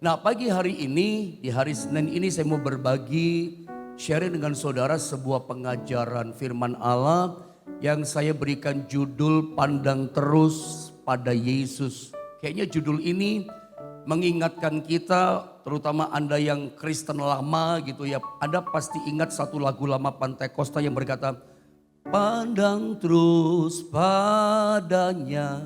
Nah, pagi hari ini, di hari Senin ini saya mau berbagi, sharing dengan saudara sebuah pengajaran firman Allah yang saya berikan judul Pandang Terus pada Yesus. Kayaknya judul ini mengingatkan kita, terutama Anda yang Kristen lama gitu ya. Anda pasti ingat satu lagu lama Pantai Kosta yang berkata, pandang terus padanya,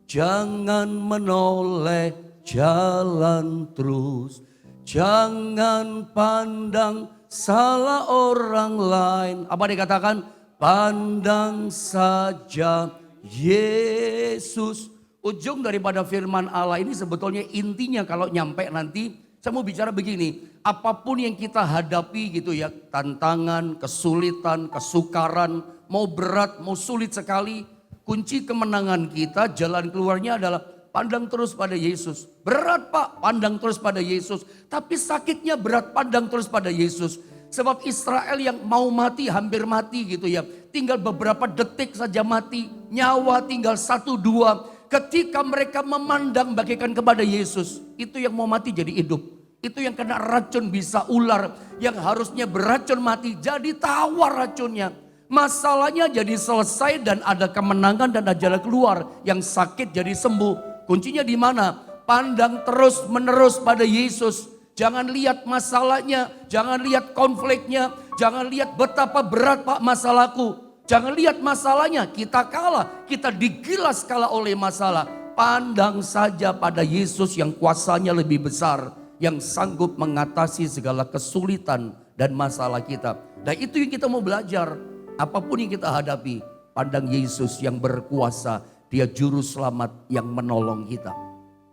jangan menoleh, jalan terus, jangan pandang salah orang lain. Apa dikatakan? Pandang saja Yesus. Ujung daripada firman Allah ini sebetulnya intinya kalau nyampe nanti, saya mau bicara begini. Apapun yang kita hadapi gitu ya, tantangan, kesulitan, kesukaran, mau berat, mau sulit sekali. Kunci kemenangan kita, jalan keluarnya adalah pandang terus pada Yesus. Berat Pak, pandang terus pada Yesus. Tapi sakitnya berat, pandang terus pada Yesus. Sebab Israel yang mau mati, hampir mati gitu ya. Tinggal beberapa detik saja mati. Nyawa tinggal 1-2. Ketika mereka memandang bagaikan kepada Yesus. Itu yang mau mati jadi hidup. Itu yang kena racun bisa ular. Yang harusnya beracun mati jadi tawar racunnya. Masalahnya jadi selesai dan ada kemenangan dan ada jalan keluar. Yang sakit jadi sembuh. Kuncinya di mana? Pandang terus menerus pada Yesus. Jangan lihat masalahnya, jangan lihat konfliknya, jangan lihat betapa berat Pak masalahku. Jangan lihat masalahnya, kita kalah, kita digilas kalah oleh masalah. Pandang saja pada Yesus yang kuasanya lebih besar, yang sanggup mengatasi segala kesulitan dan masalah kita. Dan itu yang kita mau belajar. Apapun yang kita hadapi, pandang Yesus yang berkuasa. Dia juru selamat yang menolong kita.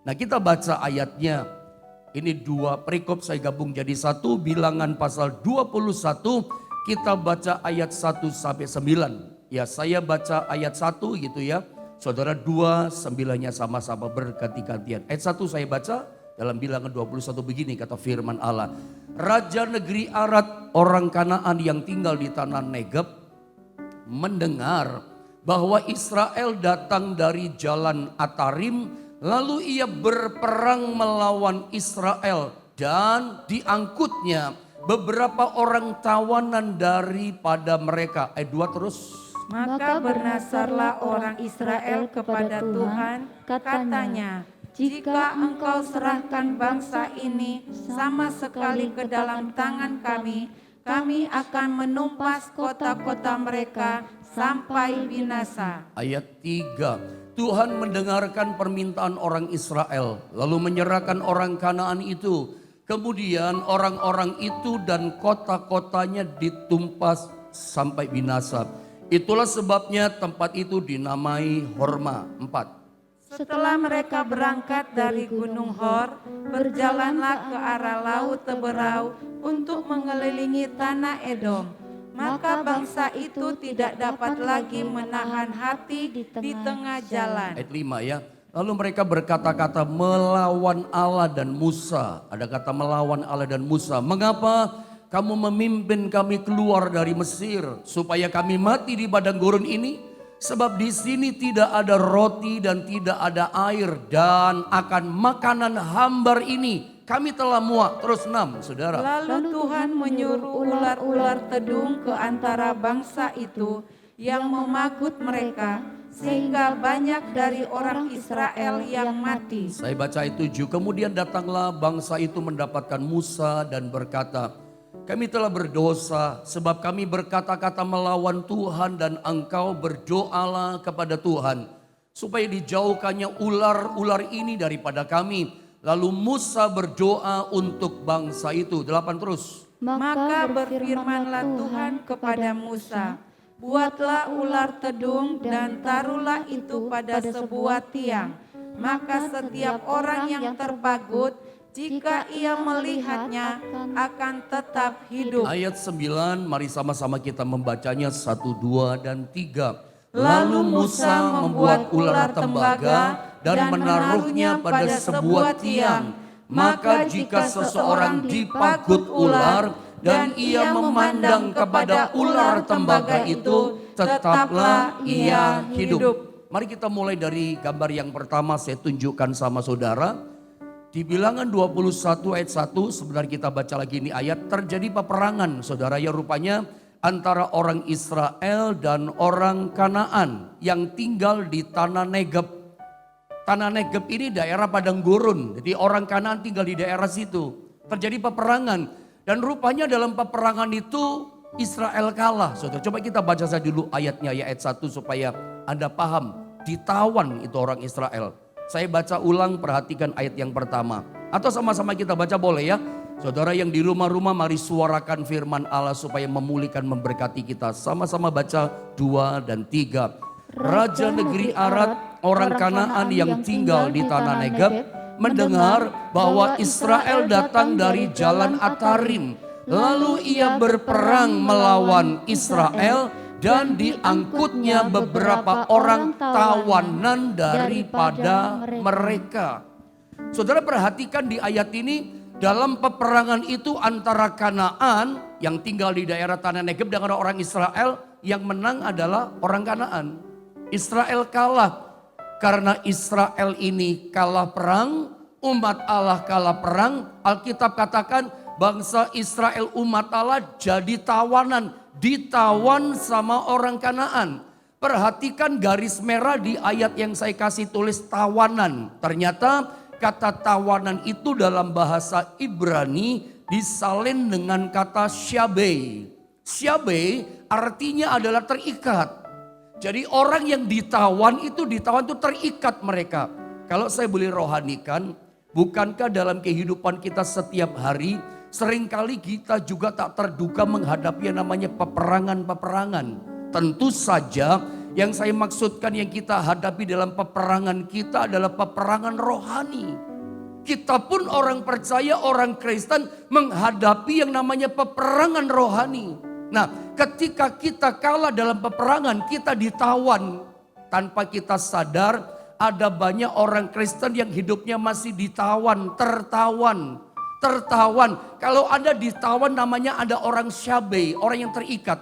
Nah, kita baca ayatnya. Ini 2 perikop saya gabung jadi 1. Bilangan pasal 21. Kita baca ayat 1 sampai 9. Ya, saya baca ayat 1 gitu ya. Saudara 2, 9-nya sama-sama berganti-gantian. Ayat 1 saya baca dalam Bilangan 21 begini kata firman Allah. Raja negeri Arad orang Kanaan yang tinggal di tanah Negeb mendengar bahwa Israel datang dari jalan Atarim, lalu ia berperang melawan Israel dan diangkutnya beberapa orang tawanan daripada mereka. Ayat 2 terus. Maka bernasarlah orang Israel kepada Tuhan, katanya, jika engkau serahkan bangsa ini sama sekali ke dalam tangan kami, kami akan menumpas kota-kota mereka sampai binasa. Ayat 3. Tuhan mendengarkan permintaan orang Israel, lalu menyerahkan orang Kanaan itu. Kemudian orang-orang itu dan kota-kotanya ditumpas sampai binasa. Itulah sebabnya tempat itu dinamai Horma. 4. Setelah mereka berangkat dari Gunung Hor, berjalanlah ke arah Laut Teberau untuk mengelilingi tanah Edom. Maka bangsa itu tidak dapat lagi menahan hati di tengah jalan. Ayat 5 ya. Lalu mereka berkata-kata melawan Allah dan Musa. Ada kata melawan Allah dan Musa. Mengapa kamu memimpin kami keluar dari Mesir supaya kami mati di padang gurun ini? Sebab di sini tidak ada roti dan tidak ada air, dan akan makanan hambar ini kami telah muak. Terus 6 saudara. Lalu Tuhan menyuruh ular-ular tedung ke antara bangsa itu yang memagut mereka, sehingga banyak dari orang Israel yang mati. Saya baca ayat 7. Kemudian datanglah bangsa itu mendapatkan Musa dan berkata, kami telah berdosa sebab kami berkata-kata melawan Tuhan, dan engkau berdoalah kepada Tuhan supaya dijauhkannya ular-ular ini daripada kami. Lalu Musa berdoa untuk bangsa itu. 8 terus. Maka berfirmanlah Tuhan kepada Musa, buatlah ular tedung dan taruhlah itu pada sebuah tiang. Maka setiap orang yang terpagut, jika ia melihatnya, akan tetap hidup. Ayat 9, mari sama-sama kita membacanya 1, 2, dan 3. Lalu Musa membuat ular tembaga dan menaruhnya pada sebuah tiang. Maka jika seseorang dipagut ular dan ia memandang kepada ular tembaga itu, tetaplah ia hidup. Mari kita mulai dari gambar yang pertama saya tunjukkan sama saudara. Di Bilangan 21 ayat 1, sebentar kita baca lagi ini ayat, terjadi peperangan saudara ya rupanya antara orang Israel dan orang Kanaan yang tinggal di tanah Negeb. Tanah Negeb ini daerah padang gurun, jadi orang Kanaan tinggal di daerah situ. Terjadi peperangan dan rupanya dalam peperangan itu Israel kalah. Saudara, coba kita baca saja dulu ayatnya ya ayat 1 supaya Anda paham. Ditawan itu orang Israel. Saya baca ulang, perhatikan ayat yang pertama. Atau sama-sama kita baca boleh ya. Saudara yang di rumah-rumah mari suarakan firman Allah supaya memulihkan memberkati kita. Sama-sama baca 2 dan 3. Raja negeri Arad, orang Kanaan yang tinggal di tanah Negeb, mendengar bahwa Israel datang dari jalan Atarim. Lalu ia berperang melawan Israel dan diangkutnya beberapa orang tawanan daripada mereka. Saudara perhatikan di ayat ini, dalam peperangan itu antara Kanaan yang tinggal di daerah tanah Negeb dengan orang Israel, yang menang adalah orang Kanaan. Israel kalah. Karena Israel ini kalah perang, umat Allah kalah perang, Alkitab katakan bangsa Israel umat Allah jadi tawanan. Ditawan sama orang Kanaan. Perhatikan garis merah di ayat yang saya kasih tulis tawanan. Ternyata kata tawanan itu dalam bahasa Ibrani disalin dengan kata syabei. Syabei artinya adalah terikat. Jadi orang yang ditawan itu terikat mereka. Kalau saya boleh rohanikan, bukankah dalam kehidupan kita setiap hari seringkali kita juga tak terduga menghadapi yang namanya peperangan-peperangan. Tentu saja yang saya maksudkan yang kita hadapi dalam peperangan kita adalah peperangan rohani. Kita pun orang percaya, orang Kristen menghadapi yang namanya peperangan rohani. Nah, ketika kita kalah dalam peperangan, kita ditawan. Tanpa kita sadar, ada banyak orang Kristen yang hidupnya masih ditawan, tertawan. Kalau Anda ditawan namanya ada orang syabei, orang yang terikat.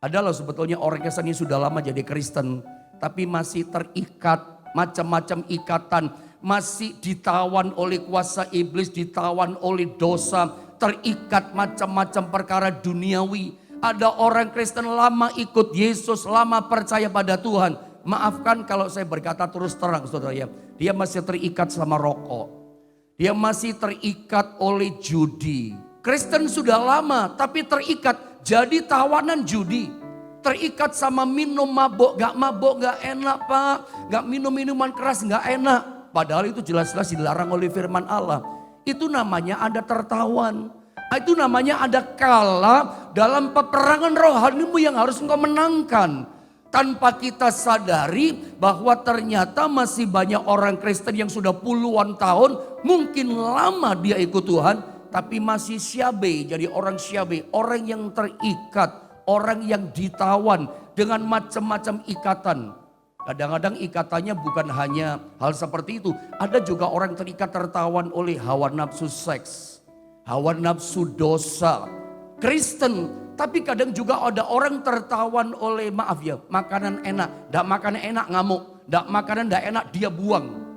Adalah sebetulnya orang Kristen yang sudah lama jadi Kristen, tapi masih terikat, macam-macam ikatan. Masih ditawan oleh kuasa iblis, ditawan oleh dosa, terikat macam-macam perkara duniawi. Ada orang Kristen lama ikut Yesus, lama percaya pada Tuhan. Maafkan kalau saya berkata terus terang saudara ya, dia masih terikat sama rokok. Dia masih terikat oleh judi. Kristen sudah lama tapi terikat jadi tawanan judi. Terikat sama minum mabok, gak enak pak. Gak minum minuman keras gak enak. Padahal itu jelas-jelas dilarang oleh firman Allah. Itu namanya ada tertawan. Itu namanya ada kalah dalam peperangan rohanimu yang harus engkau menangkan. Tanpa kita sadari bahwa ternyata masih banyak orang Kristen yang sudah puluhan tahun, mungkin lama dia ikut Tuhan, tapi masih syabei, jadi orang syabei, orang yang terikat, orang yang ditawan dengan macam-macam ikatan. Kadang-kadang ikatannya bukan hanya hal seperti itu, ada juga orang terikat tertawan oleh hawa nafsu seks, hawa nafsu dosa. Kristen, tapi kadang juga ada orang tertawan oleh maaf ya, makanan enak, dak makanan enak ngamuk, dak makanan dak enak dia buang.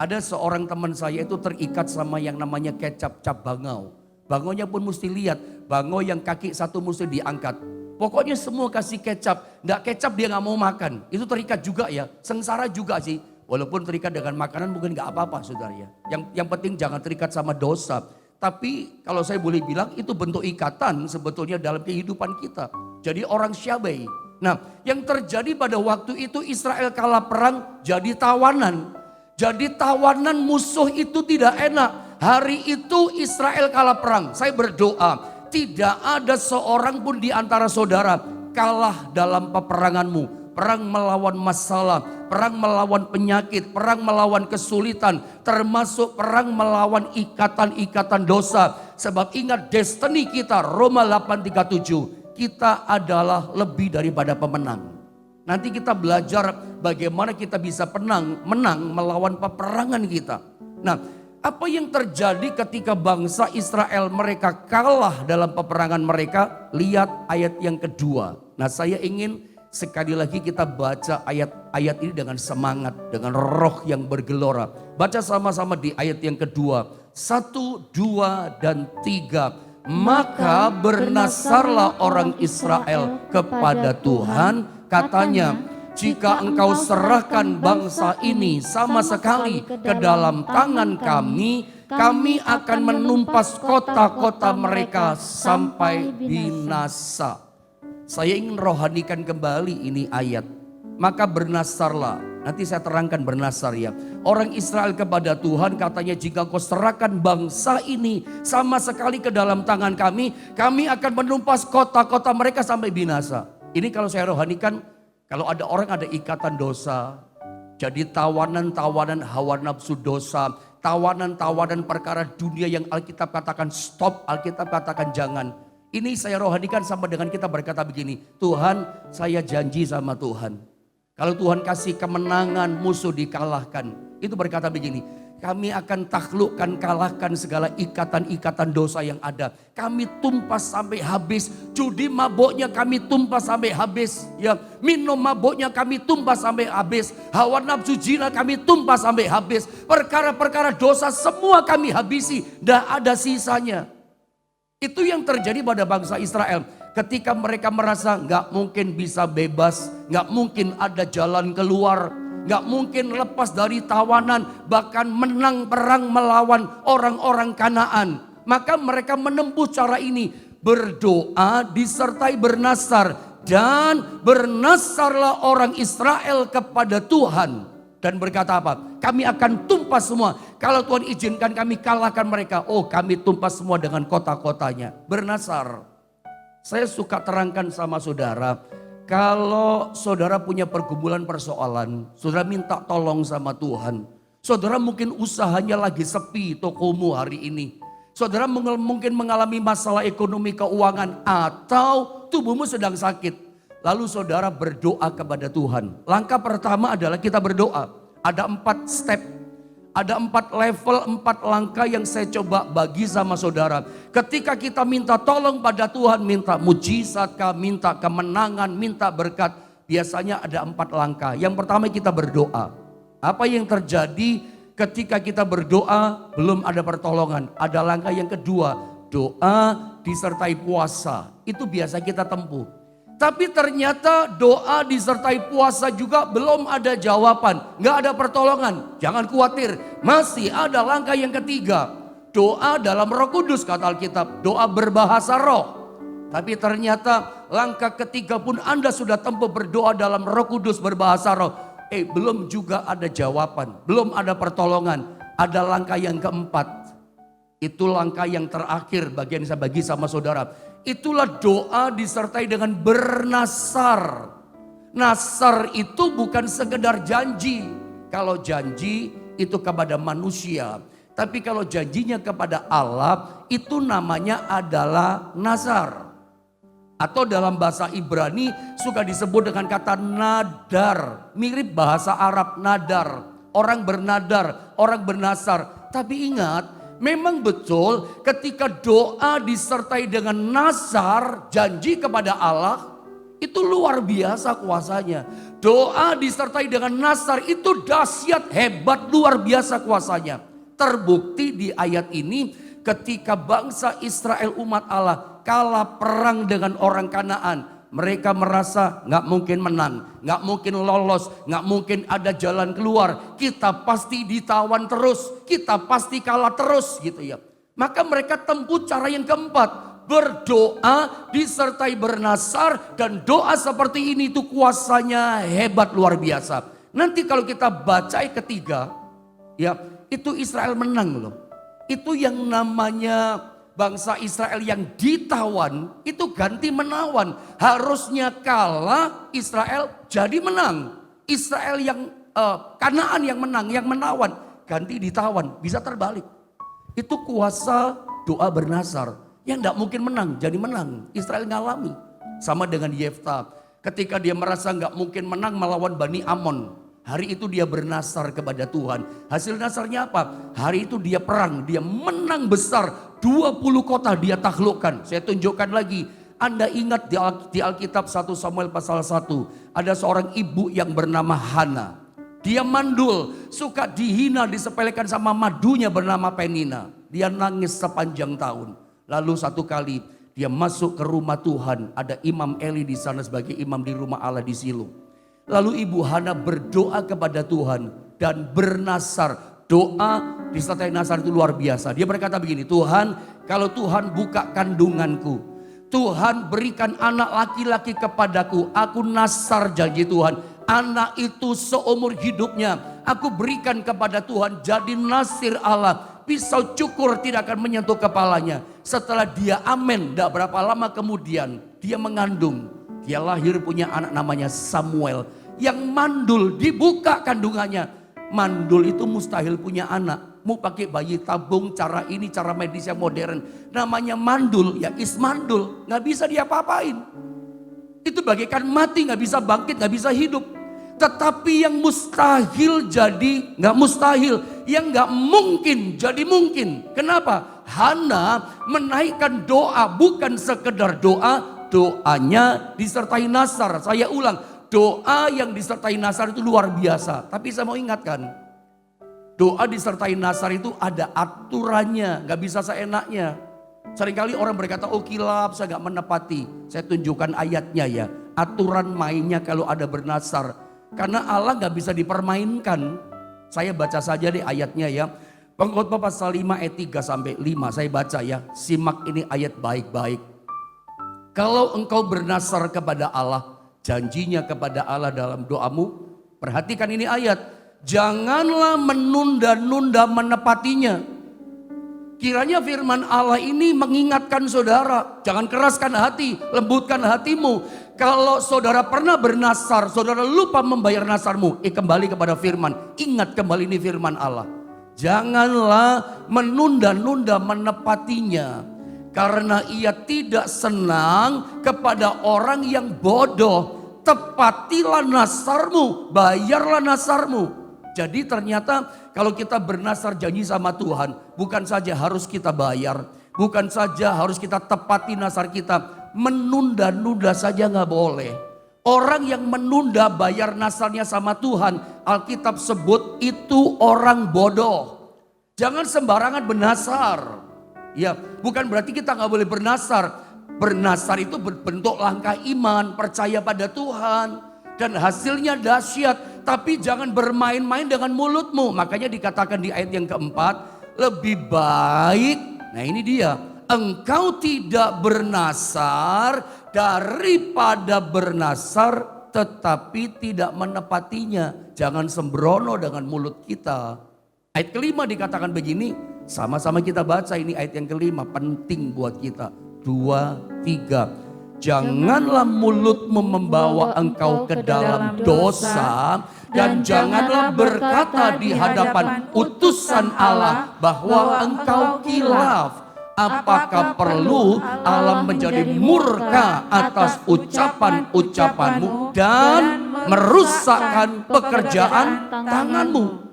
Ada seorang teman saya itu terikat sama yang namanya kecap cap bangau. Bangonya pun mesti lihat, bangau yang kaki satu mesti diangkat. Pokoknya semua kasih kecap, ndak kecap dia nggak mau makan. Itu terikat juga ya, sengsara juga sih. Walaupun terikat dengan makanan mungkin nggak apa-apa saudara ya. Yang penting jangan terikat sama dosa. Tapi kalau saya boleh bilang itu bentuk ikatan sebetulnya dalam kehidupan kita. Jadi orang syabei. Nah yang terjadi pada waktu itu Israel kalah perang jadi tawanan. Jadi tawanan musuh itu tidak enak. Hari itu Israel kalah perang. Saya berdoa tidak ada seorang pun di antara saudara kalah dalam peperanganmu. Perang melawan masalah, perang melawan penyakit, perang melawan kesulitan, termasuk perang melawan ikatan-ikatan dosa. Sebab ingat destiny kita, Roma 8:37, kita adalah lebih daripada pemenang. Nanti kita belajar bagaimana kita bisa menang melawan peperangan kita. Nah, apa yang terjadi ketika bangsa Israel mereka kalah dalam peperangan mereka? Lihat ayat yang kedua. Nah, saya ingin sekali lagi kita baca ayat-ayat ini dengan semangat, dengan roh yang bergelora. Baca sama-sama di ayat yang kedua. 1, 2, dan 3. Maka bernasarlah orang Israel kepada Tuhan, katanya, jika engkau serahkan bangsa ini sama sekali ke dalam tangan kami, kami akan menumpas kota-kota mereka sampai binasa. Saya ingin rohanikan kembali ini ayat. Maka bernasarlah. Nanti saya terangkan bernasar ya. Orang Israel kepada Tuhan katanya, jika kau serahkan bangsa ini sama sekali ke dalam tangan kami, kami akan menumpas kota-kota mereka sampai binasa. Ini kalau saya rohanikan, kalau ada orang ada ikatan dosa, jadi tawanan-tawanan hawa nafsu dosa, tawanan-tawanan perkara dunia yang Alkitab katakan stop, Alkitab katakan jangan. Ini saya rohanikan sama dengan kita berkata begini, Tuhan, saya janji sama Tuhan. Kalau Tuhan kasih kemenangan, musuh dikalahkan. Itu berkata begini, kami akan taklukkan, kalahkan segala ikatan-ikatan dosa yang ada. Kami tumpas sampai habis. Judi maboknya kami tumpas sampai habis. Ya, minum maboknya kami tumpas sampai habis. Hawa nafsu zina kami tumpas sampai habis. Perkara-perkara dosa semua kami habisi. Tidak ada sisanya. Itu yang terjadi pada bangsa Israel. Ketika mereka merasa nggak mungkin bisa bebas, nggak mungkin ada jalan keluar, nggak mungkin lepas dari tawanan, bahkan menang perang melawan orang-orang Kanaan. Maka mereka menempuh cara ini, berdoa disertai bernasar, dan bernasarlah orang Israel kepada Tuhan. Dan berkata apa? Kami akan tumpas semua. Kalau Tuhan izinkan kami kalahkan mereka. Oh, kami tumpas semua dengan kota-kotanya. Bernasar. Saya suka terangkan sama saudara. Kalau saudara punya pergumulan persoalan. Saudara minta tolong sama Tuhan. Saudara mungkin usahanya lagi sepi tokomu hari ini. Saudara mungkin mengalami masalah ekonomi keuangan. Atau tubuhmu sedang sakit. Lalu saudara berdoa kepada Tuhan. Langkah pertama adalah kita berdoa. Ada 4 step. Ada 4 level, 4 langkah yang saya coba bagi sama saudara. Ketika kita minta tolong pada Tuhan, minta mujizat, minta kemenangan, minta berkat. Biasanya ada 4 langkah. Yang pertama kita berdoa. Apa yang terjadi ketika kita berdoa belum ada pertolongan? Ada langkah yang kedua. Doa disertai puasa. Itu biasa kita tempuh. Tapi ternyata doa disertai puasa juga belum ada jawaban. Nggak ada pertolongan. Jangan khawatir. Masih ada langkah yang ketiga. Doa dalam Roh Kudus kata Alkitab. Doa berbahasa roh. Tapi ternyata langkah ketiga pun Anda sudah tempuh berdoa dalam Roh Kudus berbahasa roh. Belum juga ada jawaban. Belum ada pertolongan. Ada langkah yang keempat. Itu langkah yang terakhir bagian saya bagi sama saudara. Itulah doa disertai dengan bernasar. Nasar itu bukan sekedar janji. Kalau janji itu kepada manusia. Tapi kalau janjinya kepada Allah itu namanya adalah nazar. Atau dalam bahasa Ibrani suka disebut dengan kata nadar. Mirip bahasa Arab nadar. Orang bernadar, orang bernasar. Tapi ingat, memang betul ketika doa disertai dengan nazar, janji kepada Allah, itu luar biasa kuasanya. Doa disertai dengan nazar itu dahsyat, hebat, luar biasa kuasanya. Terbukti di ayat ini ketika bangsa Israel umat Allah kalah perang dengan orang Kanaan. Mereka merasa nggak mungkin menang, nggak mungkin lolos, nggak mungkin ada jalan keluar. Kita pasti ditawan terus, kita pasti kalah terus gitu ya. Maka mereka tempuh cara yang keempat. Berdoa disertai bernasar, dan doa seperti ini itu kuasanya hebat luar biasa. Nanti kalau kita baca ayat ketiga, ya itu Israel menang loh. Itu yang namanya bangsa Israel yang ditawan itu ganti menawan. Harusnya kalah, Israel jadi menang. Israel yang Kanaan yang menang, yang menawan, ganti ditawan, bisa terbalik. Itu kuasa doa bernasar. Yang tidak mungkin menang jadi menang. Israel ngalami. Sama dengan Yefta. Ketika dia merasa nggak mungkin menang melawan Bani Amon. Hari itu dia bernasar kepada Tuhan. Hasil nasarnya apa? Hari itu dia perang, dia menang besar. 20 kota dia taklukkan. Saya tunjukkan lagi. Anda ingat di Alkitab 1 Samuel pasal 1. Ada seorang ibu yang bernama Hana. Dia mandul, suka dihina, disepelekan sama madunya bernama Penina. Dia nangis sepanjang tahun. Lalu satu kali dia masuk ke rumah Tuhan. Ada Imam Eli di sana sebagai imam di rumah Allah di Silo. Lalu ibu Hana berdoa kepada Tuhan dan bernasar. Doa disertai nasar itu luar biasa. Dia berkata begini, Tuhan, kalau Tuhan buka kandunganku, Tuhan berikan anak laki-laki kepadaku, aku nasar janji Tuhan. Anak itu seumur hidupnya aku berikan kepada Tuhan jadi nasir Allah. Pisau cukur tidak akan menyentuh kepalanya. Setelah dia amin, tidak berapa lama kemudian dia mengandung. Dia lahir punya anak namanya Samuel. Yang mandul, dibuka kandungannya. Mandul itu mustahil punya anak. Mau pakai bayi tabung, cara ini, cara medis yang modern. Namanya mandul, ya ismandul. Gak bisa diapa-apain. Itu bagaikan mati, gak bisa bangkit, gak bisa hidup. Tetapi yang mustahil jadi gak mustahil. Yang gak mungkin jadi mungkin. Kenapa? Hana menaikkan doa, bukan sekedar doa. Doanya disertai nasar. Saya ulang, doa yang disertai nasar itu luar biasa. Tapi saya mau ingatkan, doa disertai nasar itu ada aturannya, gak bisa seenaknya. Seringkali orang berkata, oh kilap, saya gak menepati. Saya tunjukkan ayatnya ya, aturan mainnya kalau ada bernasar. Karena Allah gak bisa dipermainkan. Saya baca saja deh ayatnya ya. Pengkhotbah pasal 5 ayat 3 sampai 5, saya baca ya. Simak ini ayat baik-baik. Kalau engkau bernasar kepada Allah, janjinya kepada Allah dalam doamu, perhatikan ini ayat. Janganlah menunda-nunda menepatinya. Kiranya firman Allah ini mengingatkan saudara. Jangan keraskan hati, lembutkan hatimu. Kalau saudara pernah bernasar, saudara lupa membayar nasarmu. Kembali kepada firman. Ingat kembali ini firman Allah. Janganlah menunda-nunda menepatinya. Karena ia tidak senang kepada orang yang bodoh. Tepatilah nasarmu, bayarlah nasarmu. Jadi ternyata kalau kita bernasar janji sama Tuhan, bukan saja harus kita bayar, bukan saja harus kita tepati nasar kita, menunda-nunda saja gak boleh. Orang yang menunda bayar nasarnya sama Tuhan, Alkitab sebut itu orang bodoh. Jangan sembarangan bernasar. Ya, bukan berarti kita gak boleh bernasar. Bernasar itu bentuk langkah iman, percaya pada Tuhan. Dan hasilnya dahsyat. Tapi jangan bermain-main dengan mulutmu. Makanya dikatakan di ayat yang keempat. Lebih baik, nah ini dia. Engkau tidak bernasar daripada bernasar tetapi tidak menepatinya. Jangan sembrono dengan mulut kita. Ayat kelima dikatakan begini. Sama-sama kita baca ini ayat yang kelima. Penting buat kita. 2, 3. Janganlah mulutmu membawa engkau ke dalam dosa. Dan janganlah berkata di hadapan utusan Allah bahwa engkau kilaf. Apakah perlu Allah menjadi murka atas ucapan-ucapanmu dan merusakkan pekerjaan tanganmu?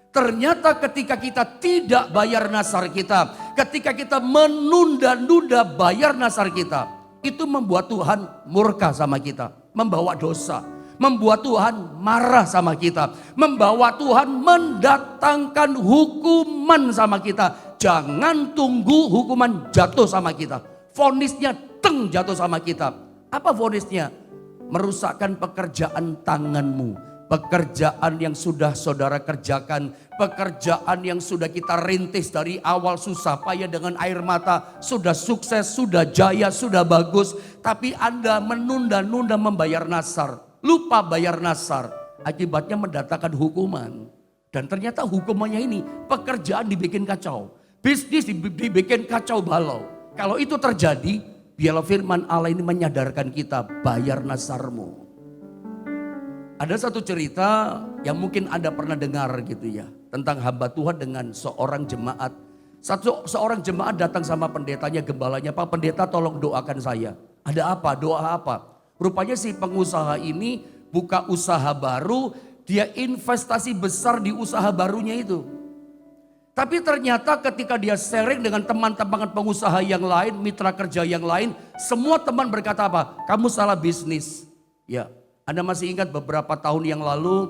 Ternyata ketika kita tidak bayar nasar kita, ketika kita menunda-nunda bayar nasar kita, itu membuat Tuhan murka sama kita, membawa dosa, membuat Tuhan marah sama kita, membawa Tuhan mendatangkan hukuman sama kita. Jangan tunggu hukuman jatuh sama kita. Vonisnya teng jatuh sama kita. Apa vonisnya? Merusakkan pekerjaan tanganmu. Pekerjaan yang sudah saudara kerjakan, pekerjaan yang sudah kita rintis dari awal susah payah dengan air mata, sudah sukses, sudah jaya, sudah bagus, tapi Anda menunda-nunda membayar nasar, lupa bayar nasar, akibatnya mendatangkan hukuman. Dan ternyata hukumannya ini, pekerjaan dibikin kacau, bisnis dibikin kacau balau. Kalau itu terjadi, biarlah firman Allah ini menyadarkan kita, bayar nasarmu. Ada satu cerita yang mungkin Anda pernah dengar gitu ya. Tentang hamba Tuhan dengan seorang jemaat. Seorang jemaat datang sama pendetanya, gembalanya. Pak pendeta tolong doakan saya. Ada apa? Doa apa? Rupanya si pengusaha ini buka usaha baru. Dia investasi besar di usaha barunya itu. Tapi ternyata ketika dia sharing dengan teman-teman pengusaha yang lain, mitra kerja yang lain, semua teman berkata apa? Kamu salah bisnis. Ya, Anda masih ingat beberapa tahun yang lalu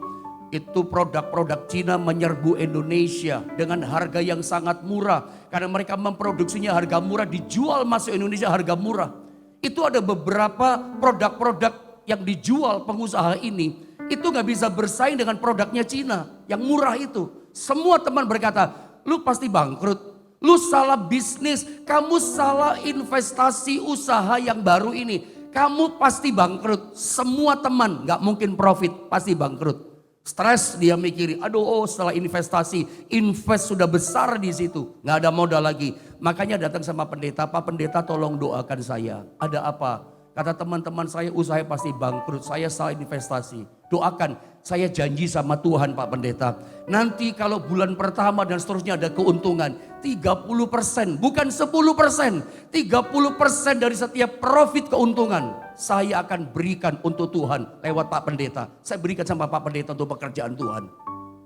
itu produk-produk Cina menyerbu Indonesia dengan harga yang sangat murah. Karena mereka memproduksinya harga murah, dijual masuk Indonesia harga murah. Itu ada beberapa produk-produk yang dijual pengusaha ini. Itu gak bisa bersaing dengan produknya Cina yang murah itu. Semua teman berkata, lu pasti bangkrut, lu salah bisnis, kamu salah investasi usaha yang baru ini. Kamu pasti bangkrut. Semua teman gak mungkin profit, pasti bangkrut. Stres dia mikirin, setelah invest sudah besar di situ, gak ada modal lagi. Makanya datang sama pendeta, Pak Pendeta tolong doakan saya. Ada apa? Kata teman-teman saya, usaha pasti bangkrut, saya salah investasi. Doakan, saya janji sama Tuhan Pak Pendeta. Nanti kalau bulan pertama dan seterusnya ada keuntungan 30%, bukan 10%. 30% dari setiap profit keuntungan saya akan berikan untuk Tuhan lewat Pak Pendeta. Saya berikan sama Pak Pendeta untuk pekerjaan Tuhan.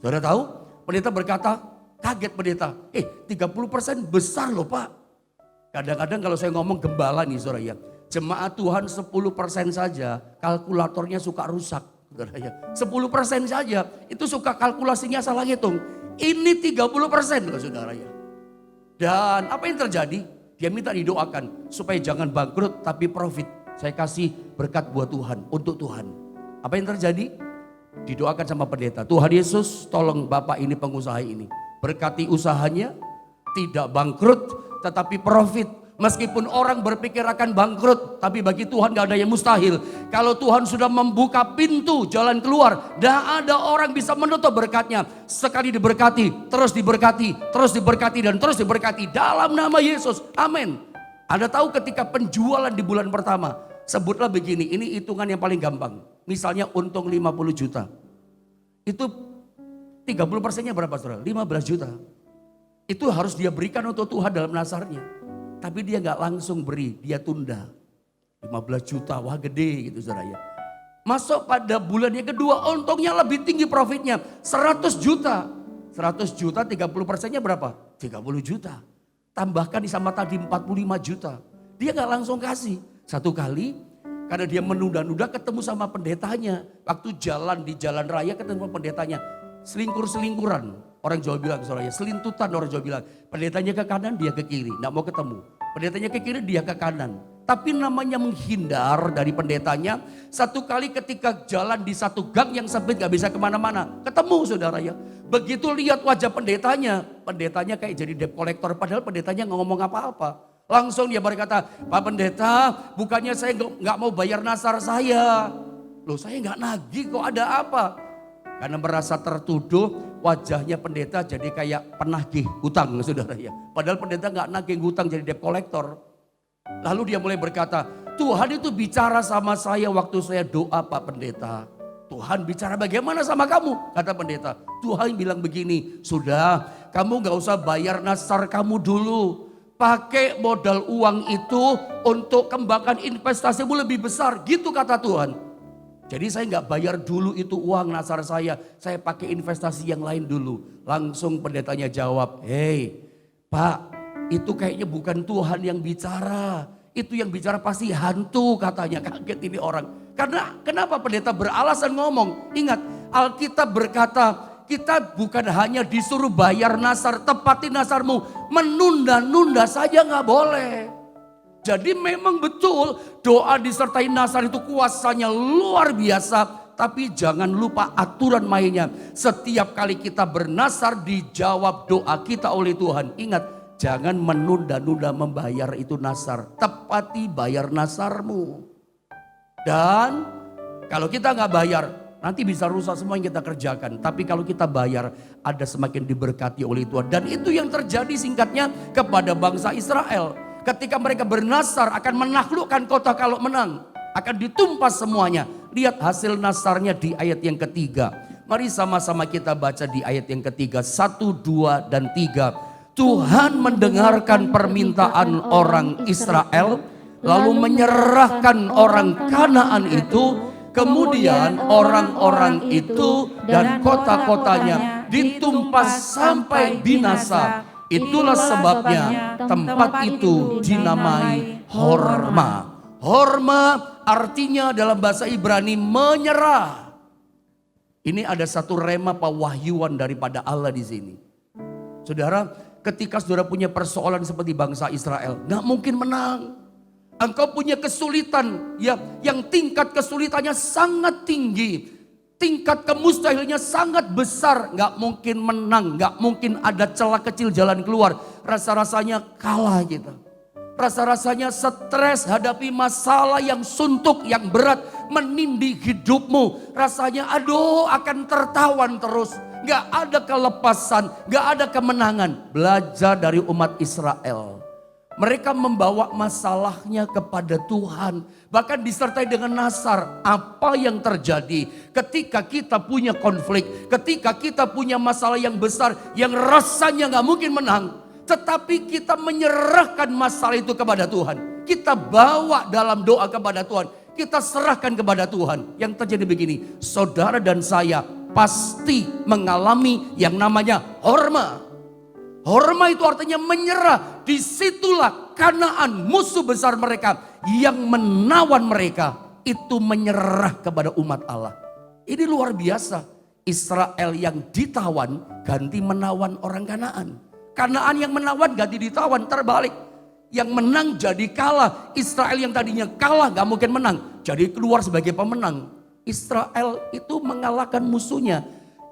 Saudara tahu? Pendeta berkata, kaget pendeta. 30% besar loh Pak. Kadang-kadang kalau saya ngomong gembala nih saudara ya. Jemaat Tuhan 10% saja kalkulatornya suka rusak. 10% saja itu suka kalkulasinya salah hitung. Ini 30% loh saudara ya. Dan apa yang terjadi? Dia minta didoakan supaya jangan bangkrut tapi profit. Saya kasih berkat buat Tuhan, untuk Tuhan. Apa yang terjadi? Didoakan sama pendeta. Tuhan Yesus tolong Bapak ini pengusaha ini. Berkati usahanya, tidak bangkrut tetapi profit. Meskipun orang berpikir akan bangkrut, tapi bagi Tuhan gak ada yang mustahil. Kalau Tuhan sudah membuka pintu jalan keluar, gak ada orang bisa menutup berkatnya. Sekali diberkati, terus diberkati, terus diberkati, dan terus diberkati. Dalam nama Yesus, amin. Anda tahu ketika penjualan di bulan pertama, sebutlah begini, ini hitungan yang paling gampang. Misalnya untung 50 juta. Itu 30%-nya berapa saudara? 15 juta. Itu harus dia berikan untuk Tuhan dalam nasarnya. Tapi dia gak langsung beri, dia tunda. 15 juta, wah gede gitu saudara ya. Masuk pada bulan yang kedua, untungnya lebih tinggi profitnya. 100 juta. 100 juta 30%-nya berapa? 30 juta. Tambahkan sama tadi 45 juta. Dia gak langsung kasih. Satu kali, karena dia menunda-nunda ketemu sama pendetanya. Waktu jalan di jalan raya ketemu sama pendetanya. Selingkur-selingkuran. Orang Jawa bilang, saudara ya, selintutan orang Jawa bilang. Pendetanya ke kanan, dia ke kiri, gak mau ketemu. Pendetanya ke kiri, dia ke kanan. Tapi namanya menghindar dari pendetanya. Satu kali ketika jalan di satu gang yang sempit gak bisa kemana-mana. Ketemu saudara ya. Begitu lihat wajah pendetanya kayak jadi debt collector. Padahal pendetanya gak ngomong apa-apa. Langsung dia berkata, Pak Pendeta, bukannya saya gak mau bayar nasar saya. Loh saya gak nagih kok, ada apa? Karena merasa tertuduh, wajahnya pendeta jadi kayak penagih hutang saudara ya. Padahal pendeta gak nagih hutang, jadi debt collector. Lalu dia mulai berkata, Tuhan itu bicara sama saya waktu saya doa Pak Pendeta. Tuhan bicara bagaimana sama kamu? Kata pendeta, Tuhan bilang begini, sudah kamu gak usah bayar nasar kamu dulu. Pakai modal uang itu untuk kembangkan investasimu lebih besar. Gitu kata Tuhan. Jadi saya nggak bayar dulu itu uang nasar saya pakai investasi yang lain dulu. Langsung pendetanya jawab, hei Pak, itu kayaknya bukan Tuhan yang bicara. Itu yang bicara pasti hantu katanya. Kaget ini orang. Karena kenapa pendeta beralasan ngomong? Ingat, Alkitab berkata, kita bukan hanya disuruh bayar nasar, tepati nasarmu. Menunda-nunda saja nggak boleh. Jadi memang betul doa disertai nasar itu kuasanya luar biasa. Tapi jangan lupa aturan mainnya. Setiap kali kita bernasar dijawab doa kita oleh Tuhan. Ingat, jangan menunda-nunda membayar itu nasar. Tepati bayar nasarmu. Dan kalau kita nggak bayar, nanti bisa rusak semua yang kita kerjakan. Tapi kalau kita bayar, ada semakin diberkati oleh Tuhan. Dan itu yang terjadi singkatnya kepada bangsa Israel. Ketika mereka bernasar akan menaklukkan kota kalau menang. Akan ditumpas semuanya. Lihat hasil nasarnya di ayat yang ketiga. Mari sama-sama kita baca di ayat yang ketiga. 1, 2, dan 3. Tuhan mendengarkan permintaan orang Israel. Lalu menyerahkan orang Kanaan itu. Kemudian orang-orang itu dan kota-kotanya ditumpas sampai binasa. Itulah sebabnya tempat itu dinamai Horma. Horma artinya dalam bahasa Ibrani menyerah. Ini ada satu rema pewahyuan daripada Allah di sini. Saudara, ketika saudara punya persoalan seperti bangsa Israel, gak mungkin menang. Engkau punya kesulitan yang tingkat kesulitannya sangat tinggi. Tingkat kemustahilannya sangat besar. Gak mungkin menang, gak mungkin ada celah kecil jalan keluar. Rasa-rasanya kalah kita. Rasa-rasanya stres hadapi masalah yang suntuk, yang berat menindih hidupmu. Rasanya aduh akan tertawan terus. Gak ada kelepasan, gak ada kemenangan. Belajar dari umat Israel. Mereka membawa masalahnya kepada Tuhan. Bahkan disertai dengan nasar. Apa yang terjadi ketika kita punya konflik. Ketika kita punya masalah yang besar. Yang rasanya gak mungkin menang. Tetapi kita menyerahkan masalah itu kepada Tuhan. Kita bawa dalam doa kepada Tuhan. Kita serahkan kepada Tuhan. Yang terjadi begini. Saudara dan saya pasti mengalami yang namanya horma. Horma itu artinya menyerah. Disitulah Kanaan, musuh besar mereka yang menawan mereka. Itu menyerah kepada umat Allah. Ini luar biasa. Israel yang ditawan ganti menawan orang Kanaan. Kanaan yang menawan ganti ditawan, terbalik. Yang menang jadi kalah. Israel yang tadinya kalah gak mungkin menang. Jadi keluar sebagai pemenang. Israel itu mengalahkan musuhnya.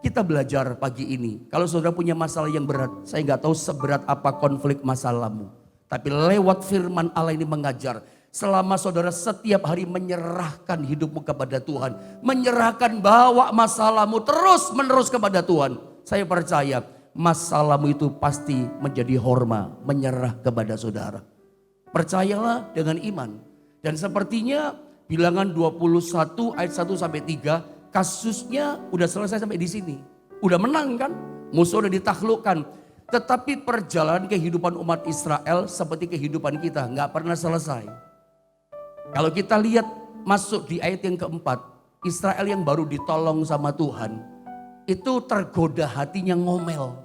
Kita belajar pagi ini. Kalau saudara punya masalah yang berat. Saya gak tahu seberat apa konflik masalahmu. Tapi lewat firman Allah ini mengajar. Selama saudara setiap hari menyerahkan hidupmu kepada Tuhan. Menyerahkan bawa masalahmu terus menerus kepada Tuhan. Saya percaya masalahmu itu pasti menjadi horma, menyerah kepada saudara. Percayalah dengan iman. Dan sepertinya Bilangan 21 ayat 1 sampai 3, kasusnya udah selesai sampai di sini. Udah menang kan? Musuh udah ditaklukkan. Tetapi perjalanan kehidupan umat Israel seperti kehidupan kita, nggak pernah selesai. Kalau kita lihat masuk di ayat yang keempat, Israel yang baru ditolong sama Tuhan, itu tergoda hatinya ngomel.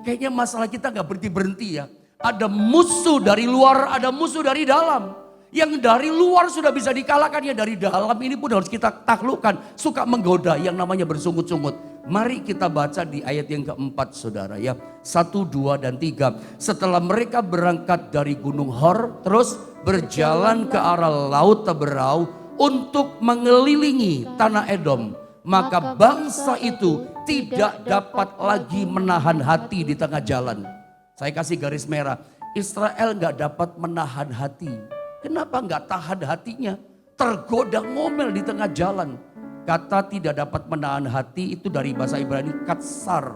Kayaknya masalah kita gak berhenti-berhenti ya. Ada musuh dari luar, ada musuh dari dalam. Yang dari luar sudah bisa dikalahkan, ya dari dalam ini pun harus kita taklukkan. Suka menggoda yang namanya bersungut-sungut. Mari kita baca di ayat yang keempat saudara ya. 1, 2, dan 3. Setelah mereka berangkat dari Gunung Hor, terus berjalan ke arah Laut Teberau untuk mengelilingi tanah Edom. Maka bangsa itu tidak dapat lagi menahan hati di tengah jalan. Saya kasih garis merah. Israel gak dapat menahan hati. Kenapa gak tahan hatinya? Tergoda ngomel di tengah jalan. Kata tidak dapat menahan hati itu dari bahasa Ibrani katsar.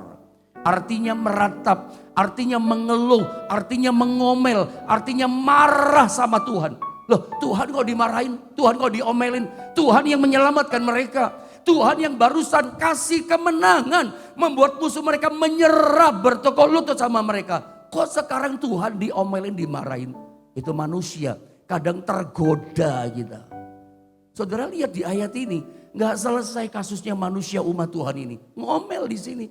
Artinya meratap, artinya mengeluh, artinya mengomel, artinya marah sama Tuhan. Loh, Tuhan kok dimarahin, Tuhan kok diomelin, Tuhan yang menyelamatkan mereka. Tuhan yang barusan kasih kemenangan, membuat musuh mereka menyerah, bertekuk lutut sama mereka. Kok sekarang Tuhan diomelin, dimarahin? Itu manusia, kadang tergoda kita. Saudara lihat di ayat ini, nggak selesai kasusnya manusia umat Tuhan ini. Ngomel di sini.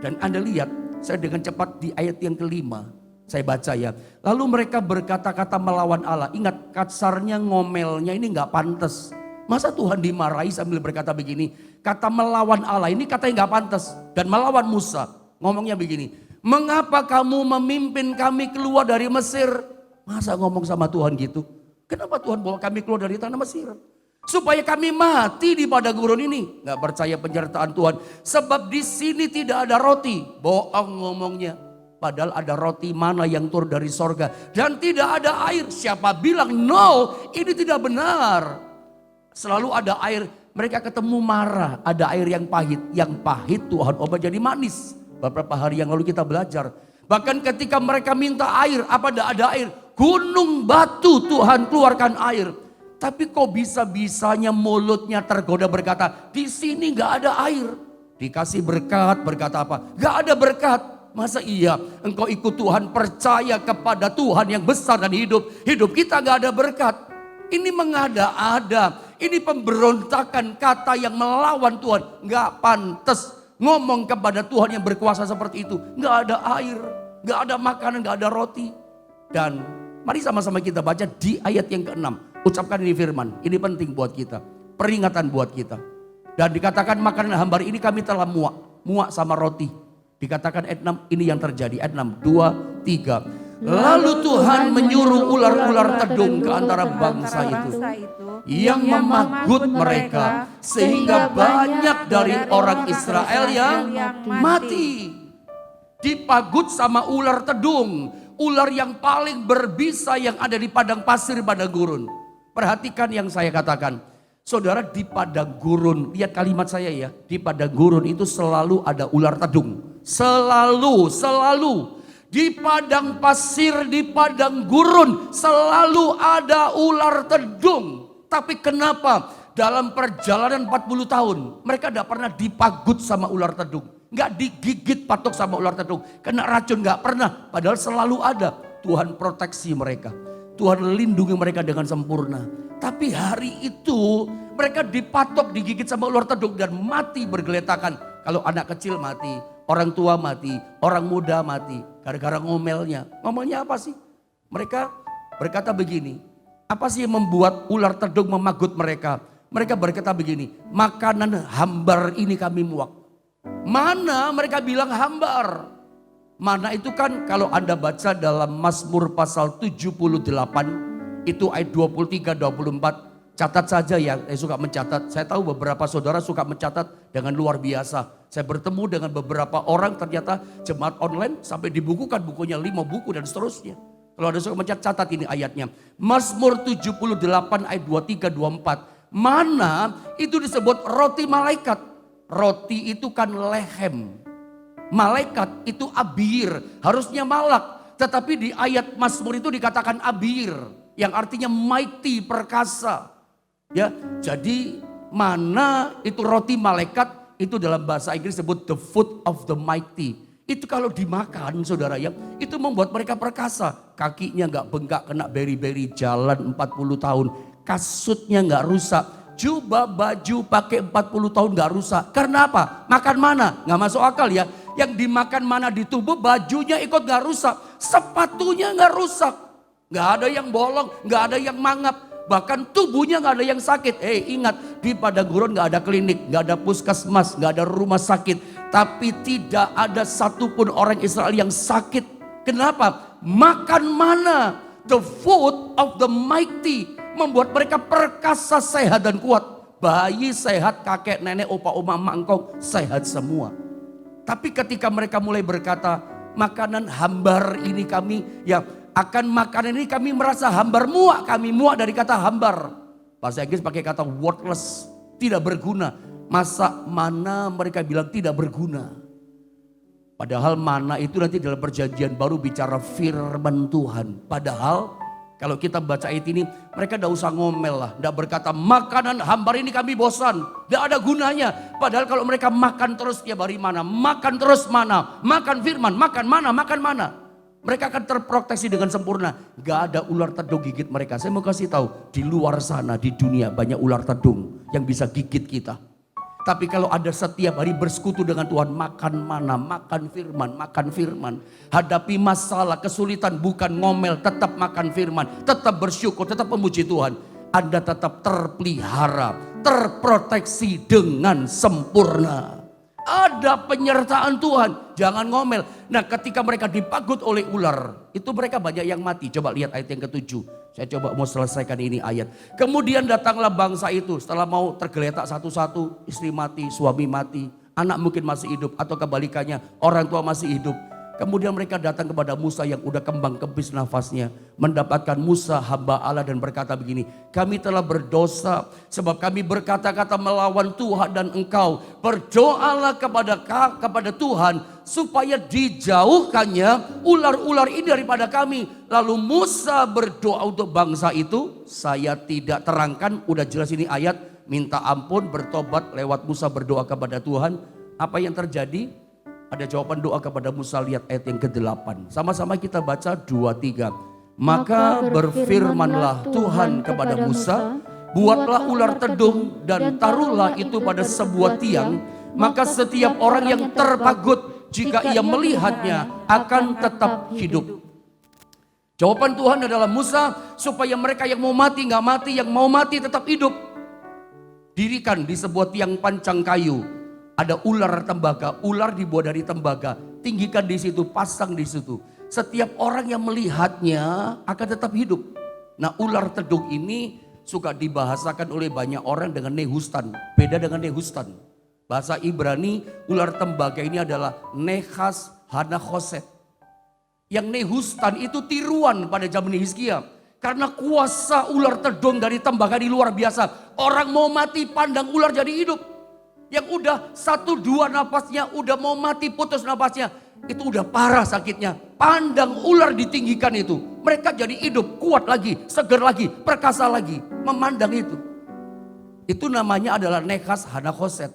Dan Anda lihat, saya dengan cepat di ayat yang kelima, saya baca ya. Lalu mereka berkata-kata melawan Allah. Ingat kasarnya ngomelnya ini nggak pantas. Masa Tuhan dimarahi sambil berkata begini. Kata melawan Allah ini kata yang gak pantas. Dan melawan Musa. Ngomongnya begini. Mengapa kamu memimpin kami keluar dari Mesir? Masa ngomong sama Tuhan gitu? Kenapa Tuhan bawa kami keluar dari tanah Mesir? Supaya kami mati di padang gurun ini. Gak percaya penyertaan Tuhan. Sebab di sini tidak ada roti. Bohong ngomongnya. Padahal ada roti mana yang turun dari sorga. Dan tidak ada air. Siapa bilang no, ini tidak benar. Selalu ada air, mereka ketemu marah, ada air yang pahit. Yang pahit Tuhan ubah jadi manis. Beberapa hari yang lalu kita belajar. Bahkan ketika mereka minta air, apa ada air? Gunung batu Tuhan keluarkan air. Tapi kok bisa-bisanya mulutnya tergoda berkata, di sini gak ada air. Dikasih berkat, berkata apa? Gak ada berkat. Masa iya engkau ikut Tuhan, percaya kepada Tuhan yang besar dan hidup. Hidup kita gak ada berkat. Ini mengada-ada. Ini pemberontakan kata yang melawan Tuhan. Gak pantas. ngomong kepada Tuhan yang berkuasa seperti itu. Nggak ada air, nggak ada makanan, nggak ada roti. Dan mari sama-sama kita baca di ayat yang ke-6. Ucapkan ini firman, ini penting buat kita. Peringatan buat kita. Dan dikatakan makanan hambar ini kami telah muak sama roti. Dikatakan ayat 6, ini yang terjadi. Ayat 6, 2, 3. Lalu Tuhan menyuruh ular-ular tedung ke antara bangsa itu, yang memagut mereka, sehingga banyak dari orang Israel yang mati. Dipagut sama ular tedung, ular yang paling berbisa yang ada di padang pasir padang gurun. Perhatikan yang saya katakan. Saudara, di padang gurun, lihat kalimat saya ya, di padang gurun itu selalu ada ular tedung. Selalu. Di padang pasir, di padang gurun selalu ada ular tedung. Tapi kenapa dalam perjalanan 40 tahun mereka tidak pernah dipagut sama ular tedung. Nggak digigit patok sama ular tedung. Kena racun nggak pernah. Padahal selalu ada. Tuhan proteksi mereka. Tuhan lindungi mereka dengan sempurna. Tapi hari itu mereka dipatok, digigit sama ular tedung dan mati bergeletakan. Kalau anak kecil mati, orang tua mati, orang muda mati. Gara-gara ngomelnya. Ngomelnya apa sih? Mereka berkata begini. Apa sih yang membuat ular tedung memagut mereka? Mereka berkata begini. Makanan hambar ini kami muak. Mana mereka bilang hambar? Mana itu kan kalau Anda baca dalam Mazmur pasal 78. Itu ayat 23-24. Catat saja ya, saya suka mencatat. Saya tahu beberapa saudara suka mencatat dengan luar biasa. Saya bertemu dengan beberapa orang ternyata jemaat online sampai dibukukan bukunya 5 buku dan seterusnya. Kalau ada suka mencatat, catat ini ayatnya. Mazmur 78 ayat 23-24. Mana itu disebut roti malaikat. Roti itu kan lehem. Malaikat itu abir, harusnya malak. Tetapi di ayat Mazmur itu dikatakan abir. Yang artinya mighty, perkasa. Ya, jadi mana itu roti malaikat itu dalam bahasa Inggris disebut the food of the mighty. Itu kalau dimakan saudara ya, itu membuat mereka perkasa. Kakinya nggak bengkak kena beri-beri, jalan 40 tahun. Kasutnya nggak rusak. Jubah baju pakai 40 tahun nggak rusak. Karena apa? Makan mana? Nggak masuk akal ya. Yang dimakan mana di tubuh bajunya ikut nggak rusak. Sepatunya nggak rusak. Nggak ada yang bolong, nggak ada yang mangap. Bahkan tubuhnya nggak ada yang sakit. Ingat, di padang gurun nggak ada klinik, nggak ada puskesmas, nggak ada rumah sakit. Tapi tidak ada satupun orang Israel yang sakit. Kenapa? Makan mana? The food of the mighty membuat mereka perkasa, sehat dan kuat. Bayi sehat, kakek, nenek, opa, oma, mangkong sehat semua. Tapi ketika mereka mulai berkata, makanan hambar ini kami ya. Akan makanan ini kami merasa hambar, muak. Kami muak dari kata hambar. Bahasa Inggris pakai kata worthless, tidak berguna. Masa mana mereka bilang tidak berguna. Padahal mana itu nanti dalam perjanjian baru bicara firman Tuhan. Padahal kalau kita baca ayat ini mereka tidak usah ngomel lah. Tidak berkata makanan hambar ini kami bosan. Tidak ada gunanya. Padahal kalau mereka makan terus tiap hari mana. Makan terus mana. Makan firman, makan mana, makan mana. Mereka akan terproteksi dengan sempurna. Gak ada ular tedung gigit mereka. Saya mau kasih tahu, di luar sana di dunia banyak ular tedung yang bisa gigit kita. Tapi kalau ada setiap hari bersekutu dengan Tuhan, makan mana, makan firman, makan firman. Hadapi masalah, kesulitan, bukan ngomel, tetap makan firman. Tetap bersyukur, tetap memuji Tuhan. Anda tetap terpelihara, terproteksi dengan sempurna. Ada penyertaan Tuhan, jangan ngomel. Nah ketika mereka dipagut oleh ular, itu mereka banyak yang mati. Coba lihat ayat yang ke-7. Saya coba mau selesaikan ini ayat. Kemudian datanglah bangsa itu setelah mau tergeletak satu-satu. Istri mati, suami mati, anak mungkin masih hidup atau kebalikannya orang tua masih hidup. Kemudian mereka datang kepada Musa yang udah kembang kempis nafasnya. Mendapatkan Musa hamba Allah dan berkata begini. Kami telah berdosa sebab kami berkata-kata melawan Tuhan dan engkau. Berdoalah kepada Tuhan supaya dijauhkannya ular-ular ini daripada kami. Lalu Musa berdoa untuk bangsa itu. Saya tidak terangkan, udah jelas ini ayat. Minta ampun, bertobat lewat Musa berdoa kepada Tuhan. Apa yang terjadi? Ada jawaban doa kepada Musa, lihat ayat yang ke-8. Sama-sama kita baca 2-3. Maka berfirmanlah Tuhan kepada Musa, buatlah ular tedung dan taruhlah itu pada sebuah tiang maka setiap orang yang terpagut jika ia melihatnya akan tetap hidup. Jawaban Tuhan adalah Musa, supaya mereka yang mau mati nggak mati, yang mau mati tetap hidup. Dirikan di sebuah tiang pancang kayu, ada ular tembaga, ular dibuat dari tembaga, tinggikan di situ, pasang di situ. Setiap orang yang melihatnya akan tetap hidup. Nah, ular tedung ini suka dibahasakan oleh banyak orang dengan Nehustan. Beda dengan Nehustan. Bahasa Ibrani, ular tembaga ini adalah Nehas Hanachoset. Yang Nehustan itu tiruan pada zaman Hizkia. Karena kuasa ular tedung dari tembaga ini luar biasa. Orang mau mati pandang ular jadi hidup. Yang udah 1-2 napasnya, udah mau mati putus napasnya. Itu udah parah sakitnya. Pandang ular ditinggikan itu. Mereka jadi hidup, kuat lagi, seger lagi, perkasa lagi. Memandang itu. Itu namanya adalah Nehas Hanachoset.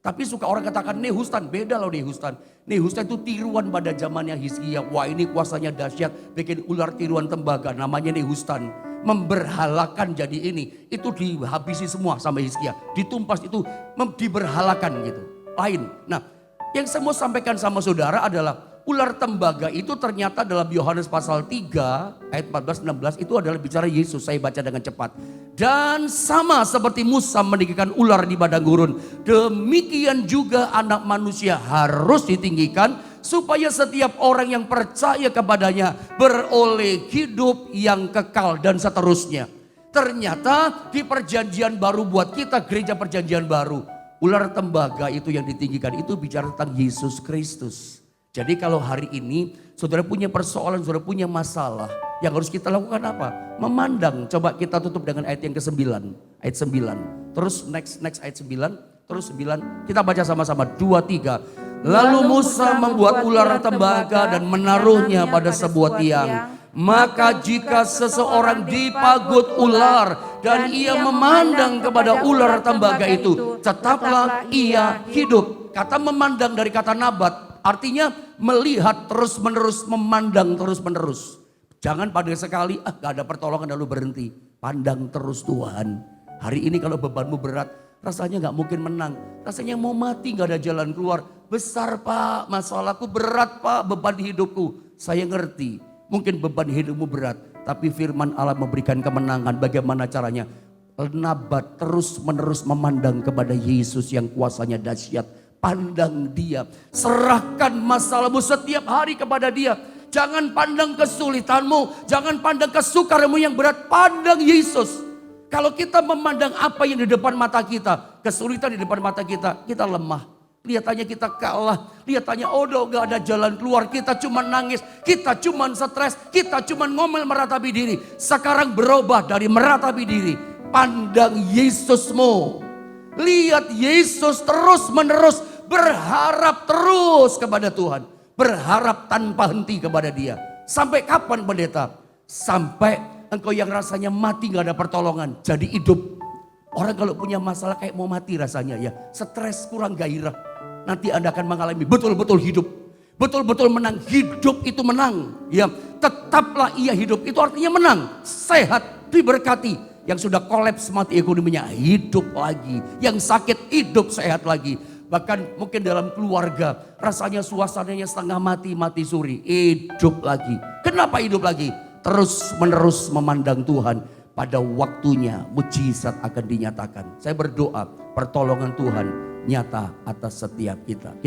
Tapi suka orang katakan Nehustan, beda loh Nehustan. Nehustan itu tiruan pada zamannya Hizkia. Wah, ini kuasanya dahsyat, bikin ular tiruan tembaga, namanya Nehustan. Memberhalakan jadi ini, itu dihabisi semua sama Hizkia. Ditumpas itu, diberhalakan gitu. Lain. Nah, yang saya mau sampaikan sama saudara adalah ular tembaga itu ternyata dalam Yohanes pasal 3 ayat 14-16 itu adalah bicara Yesus. Saya baca dengan cepat. Dan sama seperti Musa meninggikan ular di padang gurun, demikian juga anak manusia harus ditinggikan supaya setiap orang yang percaya kepadanya beroleh hidup yang kekal dan seterusnya. Ternyata di perjanjian baru buat kita, gereja perjanjian baru, ular tembaga itu yang ditinggikan itu bicara tentang Yesus Kristus. Jadi kalau hari ini saudara punya persoalan, saudara punya masalah, yang harus kita lakukan apa? Memandang. Coba kita tutup dengan ayat yang ke-9. Ayat 9. Terus next ayat 9. Terus 9. Kita baca sama-sama. 2, 3. Lalu Musa membuat ular tembaga dan menaruhnya pada sebuah tiang. Maka jika seseorang dipagut ular dan ia memandang kepada ular tembaga itu, tetaplah ia hidup. Kata memandang dari kata nabat, artinya melihat terus menerus, memandang terus menerus. Jangan pada sekali, gak ada pertolongan lalu berhenti. Pandang terus Tuhan. Hari ini kalau bebanmu berat, rasanya gak mungkin menang. Rasanya mau mati, gak ada jalan keluar. Besar Pak, masalahku berat Pak, beban hidupku. Saya ngerti. Mungkin beban hidupmu berat, tapi firman Allah memberikan kemenangan. Bagaimana caranya? Nabat terus menerus memandang kepada Yesus yang kuasanya dahsyat. Pandang dia, serahkan masalahmu setiap hari kepada dia. Jangan pandang kesulitanmu, jangan pandang kesukaranmu yang berat, pandang Yesus. Kalau kita memandang apa yang di depan mata kita, kesulitan di depan mata kita, kita lemah. Kelihatannya kita kalah, kelihatannya gak ada jalan keluar, kita cuma nangis, kita cuma stres, kita cuma ngomel meratapi diri. Sekarang berubah dari meratapi diri, pandang Yesusmu. Lihat Yesus terus menerus, berharap terus kepada Tuhan. Berharap tanpa henti kepada dia. Sampai kapan pendeta? Sampai engkau yang rasanya mati gak ada pertolongan, jadi hidup. Orang kalau punya masalah kayak mau mati rasanya ya. Stres, kurang gairah. Nanti Anda akan mengalami betul-betul hidup. Betul-betul menang. Hidup itu menang. Ya, tetaplah ia hidup. Itu artinya menang. Sehat, diberkati. Yang sudah kolaps mati ekonominya, hidup lagi. Yang sakit, hidup sehat lagi. Bahkan mungkin dalam keluarga, rasanya suasananya setengah mati, mati suri. Hidup lagi. Kenapa hidup lagi? Terus menerus memandang Tuhan. Pada waktunya mujizat akan dinyatakan. Saya berdoa pertolongan Tuhan nyata atas setiap kita.